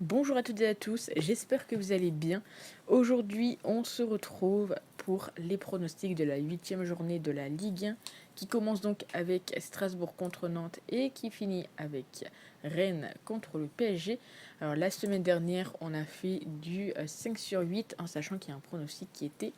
Bonjour à toutes et à tous, j'espère que vous allez bien. Aujourd'hui, on se retrouve pour les pronostics de la huitième journée de la Ligue 1 qui commence donc avec Strasbourg contre Nantes et qui finit avec Rennes contre le PSG. Alors la semaine dernière, on a fait du 5 sur 8 en sachant qu'il y a un pronostic qui était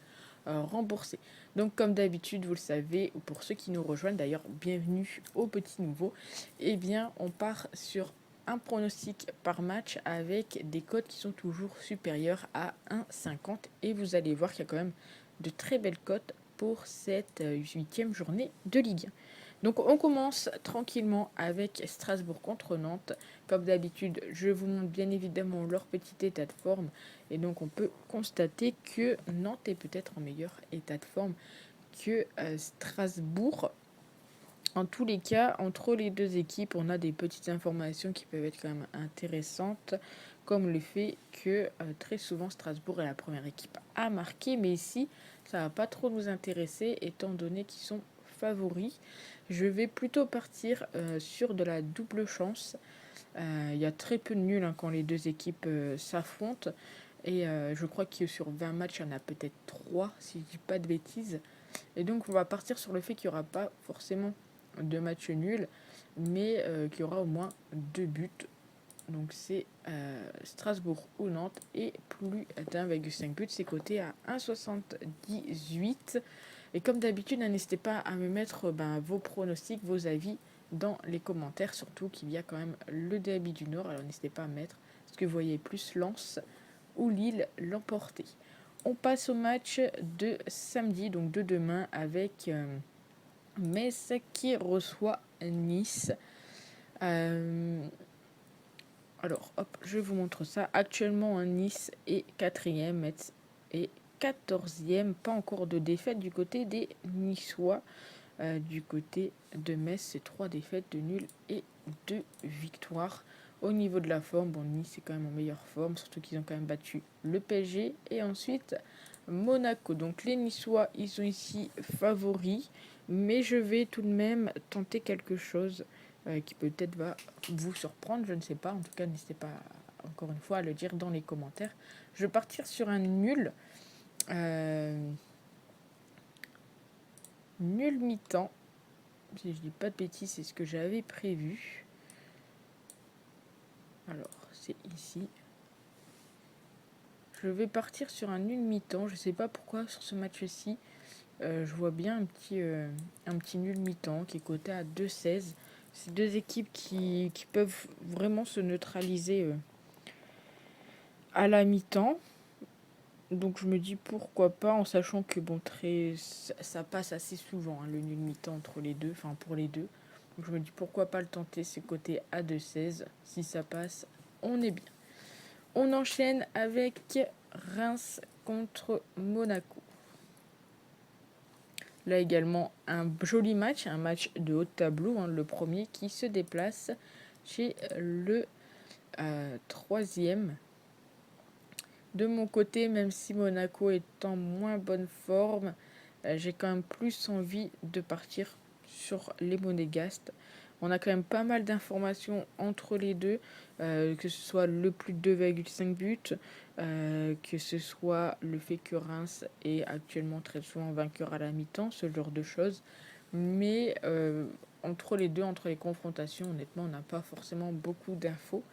remboursé. Donc comme d'habitude, vous le savez, ou pour ceux qui nous rejoignent d'ailleurs, bienvenue au petit nouveau, eh bien on part sur un pronostic par match avec des cotes qui sont toujours supérieures à 1,50 et vous allez voir qu'il y a quand même de très belles cotes pour cette huitième journée de Ligue 1. Donc on commence tranquillement avec Strasbourg contre Nantes. Comme d'habitude, je vous montre bien évidemment leur petit état de forme et donc on peut constater que Nantes est peut-être en meilleur état de forme que Strasbourg. En tous les cas, entre les deux équipes, on a des petites informations qui peuvent être quand même intéressantes, comme le fait que très souvent Strasbourg est la première équipe à marquer, mais ici, ça ne va pas trop nous intéresser étant donné qu'ils sont favoris. Je vais plutôt partir sur de la double chance. Il y a très peu de nuls quand les deux équipes s'affrontent. Et je crois que sur 20 matchs, il y en a peut-être 3, si je ne dis pas de bêtises. Et donc, on va partir sur le fait qu'il n'y aura pas forcément de matchs nuls, mais qu'il y aura au moins 2 buts. Donc, c'est Strasbourg ou Nantes et plus d'1,5 but. C'est coté à 1,78. Et comme d'habitude, n'hésitez pas à me mettre vos pronostics, vos avis dans les commentaires, surtout qu'il y a quand même le derby du Nord. Alors, n'hésitez pas à mettre ce que vous voyez plus Lens ou Lille l'emporter. On passe au match de samedi, donc de demain, avec Metz qui reçoit Nice. Euh, alors, hop, je vous montre ça. Actuellement, Nice est quatrième, Metz est 14e. Pas encore de défaite du côté des Niçois. Du côté de Metz, c'est 3 défaites, de nuls et 2 victoires. Au niveau de la forme, bon, Nice est quand même en meilleure forme, surtout qu'ils ont quand même battu le PSG et ensuite Monaco. Donc les Niçois, ils sont ici favoris, mais je vais tout de même tenter quelque chose qui peut-être va vous surprendre, je ne sais pas. En tout cas, n'hésitez pas encore une fois à le dire dans les commentaires. Je vais partir sur un nul. Euh, Nul mi-temps. Si je dis pas de bêtises, c'est ce que j'avais prévu. Alors, c'est ici. Je vais partir sur un nul mi-temps. Je sais pas pourquoi sur ce match-ci. Je vois bien un petit nul mi-temps qui est coté à 2,16. C'est deux équipes qui peuvent vraiment se neutraliser à la mi-temps. Donc je me dis pourquoi pas, en sachant que bon, ça passe assez souvent, le nul mi-temps entre les deux, enfin pour les deux. Donc je me dis pourquoi pas le tenter, c'est coté à 2,16. Si ça passe, on est bien. On enchaîne avec Reims contre Monaco. Là également un joli match, un match de haut de tableau, le premier qui se déplace chez le troisième. De mon côté, même si Monaco est en moins bonne forme, j'ai quand même plus envie de partir sur les monégasques. On a quand même pas mal d'informations entre les deux, que ce soit le plus de 2,5 buts, que ce soit le fait que Reims est actuellement très souvent vainqueur à la mi-temps, ce genre de choses. Mais entre les deux, entre les confrontations, honnêtement, on n'a pas forcément beaucoup d'infos.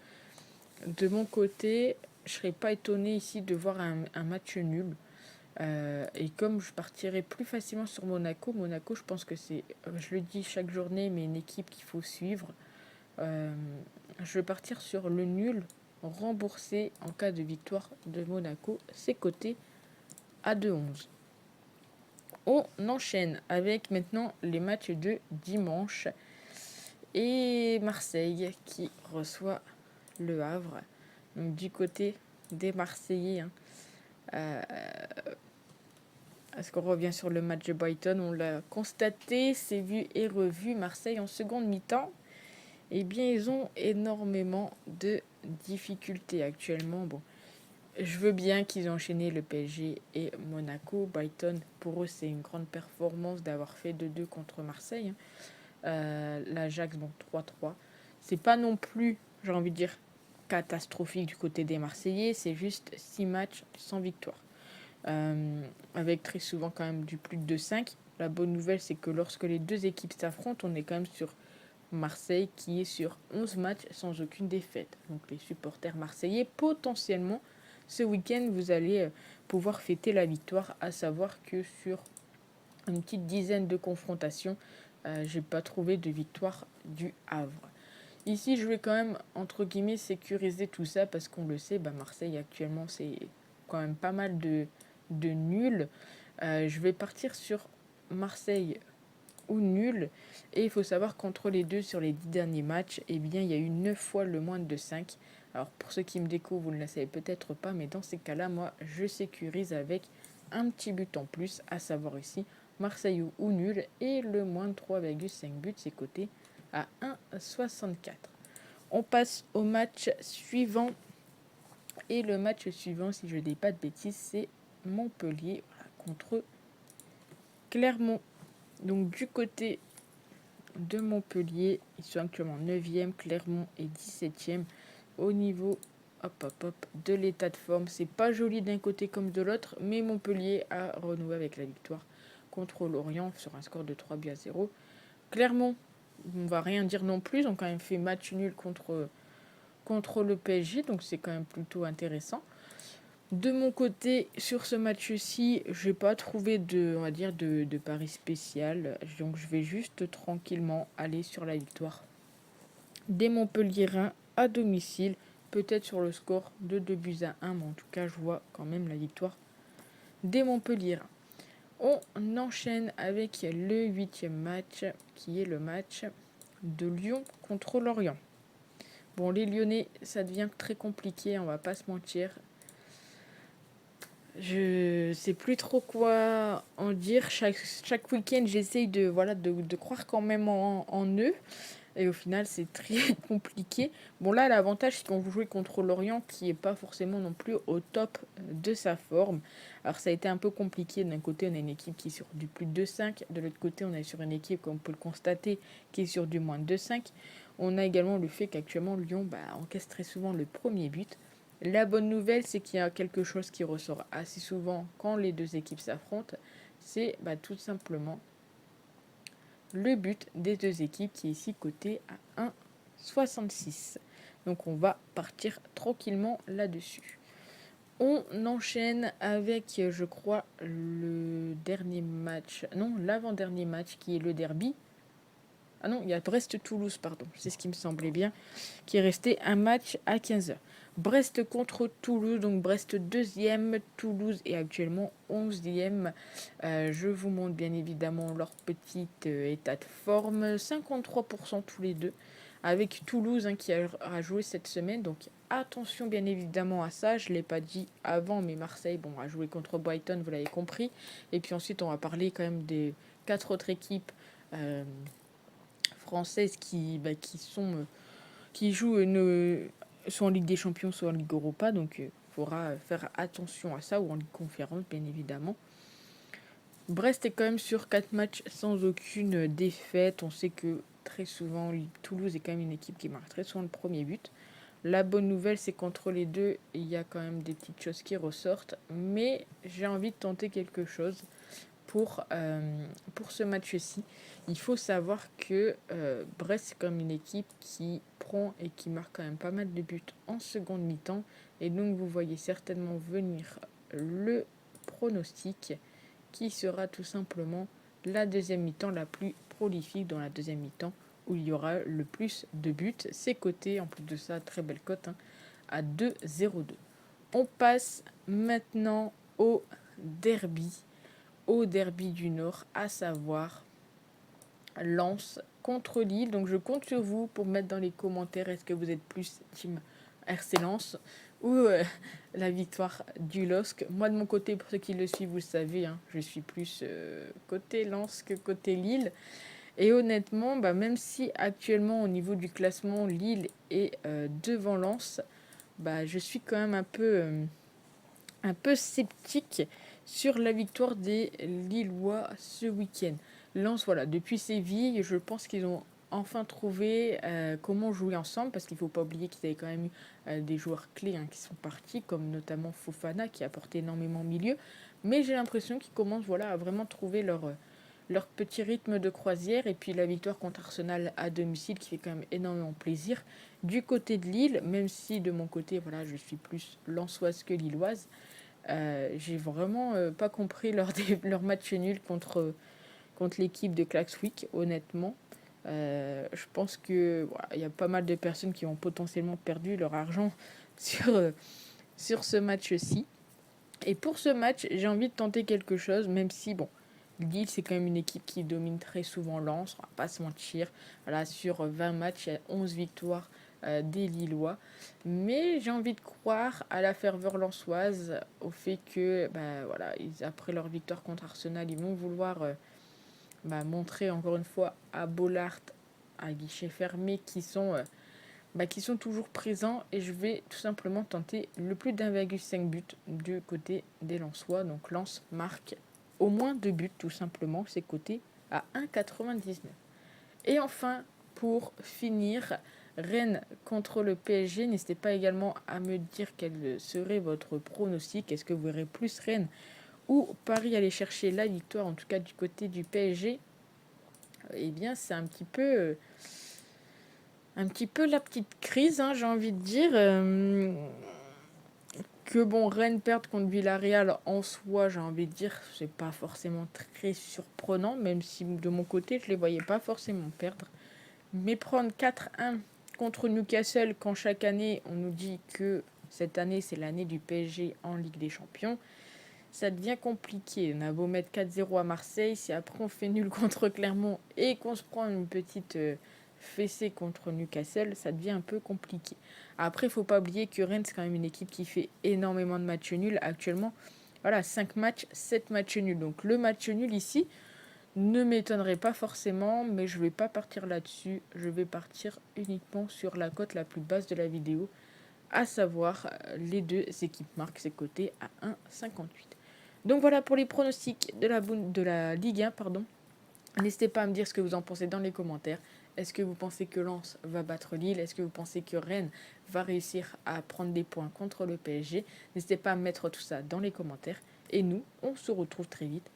De mon côté, je serais pas étonné ici de voir un match nul. Et comme je partirais plus facilement sur Monaco, je pense que c'est, je le dis chaque journée, mais une équipe qu'il faut suivre. Euh, je vais partir sur le nul remboursé en cas de victoire de Monaco. C'est coté à 2,11. On enchaîne avec maintenant les matchs de dimanche et Marseille qui reçoit le Havre. Donc du côté des Marseillais, est-ce qu'on revient sur le match de Brighton? On l'a constaté, c'est vu et revu. Marseille en seconde mi-temps, eh bien ils ont énormément de difficultés actuellement. Bon, je veux bien qu'ils aient enchaîné le PSG et Monaco. Brighton, pour eux, c'est une grande performance d'avoir fait 2-2 contre Marseille. L'Ajax, bon, 3-3. C'est pas non plus, j'ai envie de dire, catastrophique du côté des Marseillais, c'est juste 6 matchs sans victoire. Avec très souvent quand même du plus de 5. La bonne nouvelle, c'est que lorsque les deux équipes s'affrontent, on est quand même sur Marseille qui est sur 11 matchs sans aucune défaite. Donc les supporters marseillais, potentiellement, ce week-end, vous allez pouvoir fêter la victoire, à savoir que sur une petite dizaine de confrontations, j'ai pas trouvé de victoire du Havre. Ici, je vais quand même, entre guillemets, sécuriser tout ça parce qu'on le sait, Marseille actuellement, c'est quand même pas mal de nuls. Je vais partir sur Marseille ou nul. Et il faut savoir qu'entre les deux, sur les 10 derniers matchs, eh bien, il y a eu 9 fois le moins de 5. Alors, pour ceux qui me découvrent, vous ne le savez peut-être pas, mais dans ces cas-là, moi, je sécurise avec un petit but en plus, à savoir ici Marseille ou nul. Et le moins de 3,5 buts, c'est coté à 1,64. On passe au match suivant. Et le match suivant, si je ne dis pas de bêtises, c'est Montpellier contre Clermont. Donc du côté de Montpellier, ils sont actuellement 9e, Clermont est 17e. Au niveau de l'état de forme, c'est pas joli d'un côté comme de l'autre, mais Montpellier a renoué avec la victoire contre Lorient sur un score de 3-0. Clermont, on va rien dire non plus, ils ont quand même fait match nul contre le PSG, donc c'est quand même plutôt intéressant. De mon côté, sur ce match-ci, je n'ai pas trouvé de pari spécial. Donc je vais juste tranquillement aller sur la victoire des Montpelliérains à domicile. Peut-être sur le score de 2-1, mais en tout cas, je vois quand même la victoire des Montpelliérains. On enchaîne avec le 8e match, qui est le match de Lyon contre Lorient. Bon, les Lyonnais, ça devient très compliqué, on va pas se mentir. Je sais plus trop quoi en dire. Chaque week-end, j'essaye de croire quand même en eux. Et au final, c'est très compliqué. Bon, là, l'avantage, c'est qu'on vous jouez contre Lorient, qui n'est pas forcément non plus au top de sa forme. Alors, ça a été un peu compliqué. D'un côté, on a une équipe qui est sur du plus de 5. De l'autre côté, on est sur une équipe, comme on peut le constater, qui est sur du moins de 5. On a également le fait qu'actuellement, Lyon encaisse très souvent le premier but. La bonne nouvelle, c'est qu'il y a quelque chose qui ressort assez souvent quand les deux équipes s'affrontent. C'est tout simplement le but des deux équipes qui est ici coté à 1,66. Donc on va partir tranquillement là-dessus. On enchaîne avec, je crois, le dernier match. Non, l'avant-dernier match qui est le derby. Ah non, il y a Brest-Toulouse, pardon. C'est ce qui me semblait bien. Qui est resté un match à 15h. Brest contre Toulouse, donc Brest 2e, Toulouse est actuellement 11e. Je vous montre bien évidemment leur petit état de forme, 53% tous les deux, avec Toulouse qui a joué cette semaine, donc attention bien évidemment à ça, je ne l'ai pas dit avant, mais Marseille a joué contre Brighton, vous l'avez compris, et puis ensuite on va parler quand même des 4 autres équipes françaises qui jouent soit en Ligue des Champions, soit en Ligue Europa. Donc, il faudra faire attention à ça, ou en Ligue Conférence, bien évidemment. Brest est quand même sur 4 matchs sans aucune défaite. On sait que très souvent, Toulouse est quand même une équipe qui marque très souvent le premier but. La bonne nouvelle, c'est qu'entre les deux, il y a quand même des petites choses qui ressortent. Mais j'ai envie de tenter quelque chose pour ce match-ci. Il faut savoir que Brest, c'est comme une équipe qui prend et qui marque quand même pas mal de buts en seconde mi-temps. Et donc, vous voyez certainement venir le pronostic qui sera tout simplement la deuxième mi-temps la plus prolifique, dans la deuxième mi-temps où il y aura le plus de buts. C'est coté, en plus de ça, très belle cote, à 2,02. On passe maintenant au derby du Nord, à savoir Lens contre Lille. Donc je compte sur vous pour mettre dans les commentaires, est-ce que vous êtes plus team RC Lens ou la victoire du LOSC. Moi de mon côté, pour ceux qui le suivent, vous le savez, je suis plus côté Lens que côté Lille. Et honnêtement, même si actuellement au niveau du classement, Lille est devant Lens, je suis quand même un peu sceptique sur la victoire des Lillois ce week-end. Lens, depuis Séville, je pense qu'ils ont enfin trouvé comment jouer ensemble, parce qu'il ne faut pas oublier qu'ils avaient quand même eu des joueurs clés qui sont partis, comme notamment Fofana qui a apporté énormément au milieu. Mais j'ai l'impression qu'ils commencent voilà, à vraiment trouver leur petit rythme de croisière. Et puis la victoire contre Arsenal à domicile qui fait quand même énormément plaisir. Du côté de Lille, même si de mon côté, voilà, je suis plus lensoise que lilloise, j'ai vraiment pas compris leur match nul contre l'équipe de Klaxvik, honnêtement. Je pense que voilà, y a pas mal de personnes qui ont potentiellement perdu leur argent sur ce match-ci. Et pour ce match, j'ai envie de tenter quelque chose, même si, bon, Lille, c'est quand même une équipe qui domine très souvent Lens, on va pas se mentir. Voilà, sur 20 matchs, il y a 11 victoires des Lillois. Mais j'ai envie de croire à la ferveur lensoise, au fait que, bah, voilà, après leur victoire contre Arsenal, ils vont vouloir montrer encore une fois à Bollard, à guichet fermé, qui sont toujours présents. Et je vais tout simplement tenter le plus d'1,5 but du côté des Lensois. Donc Lens marque au moins 2 buts tout simplement, c'est coté à 1,99. Et enfin, pour finir, Rennes contre le PSG. N'hésitez pas également à me dire quel serait votre pronostic. Est-ce que vous verrez plus Rennes ou Paris aller chercher la victoire, en tout cas du côté du PSG? Eh bien, c'est un petit peu la petite crise, j'ai envie de dire. Que bon, Rennes perde contre Villarreal en soi, j'ai envie de dire, c'est pas forcément très surprenant, même si de mon côté, je les voyais pas forcément perdre. Mais prendre 4-1 contre Newcastle, quand chaque année, on nous dit que cette année, c'est l'année du PSG en Ligue des Champions, ça devient compliqué. On a beau mettre 4-0 à Marseille, si après on fait nul contre Clermont et qu'on se prend une petite fessée contre Newcastle, ça devient un peu compliqué. Après, il ne faut pas oublier que Rennes, c'est quand même une équipe qui fait énormément de matchs nuls actuellement. Voilà, 5 matchs, 7 matchs nuls. Donc le match nul ici ne m'étonnerait pas forcément, mais je ne vais pas partir là-dessus. Je vais partir uniquement sur la cote la plus basse de la vidéo, à savoir les deux équipes marquent, c'est coté à 1,58. Donc voilà pour les pronostics de la Ligue 1. Pardon. N'hésitez pas à me dire ce que vous en pensez dans les commentaires. Est-ce que vous pensez que Lens va battre Lille? Est-ce que vous pensez que Rennes va réussir à prendre des points contre le PSG? N'hésitez pas à mettre tout ça dans les commentaires. Et nous, on se retrouve très vite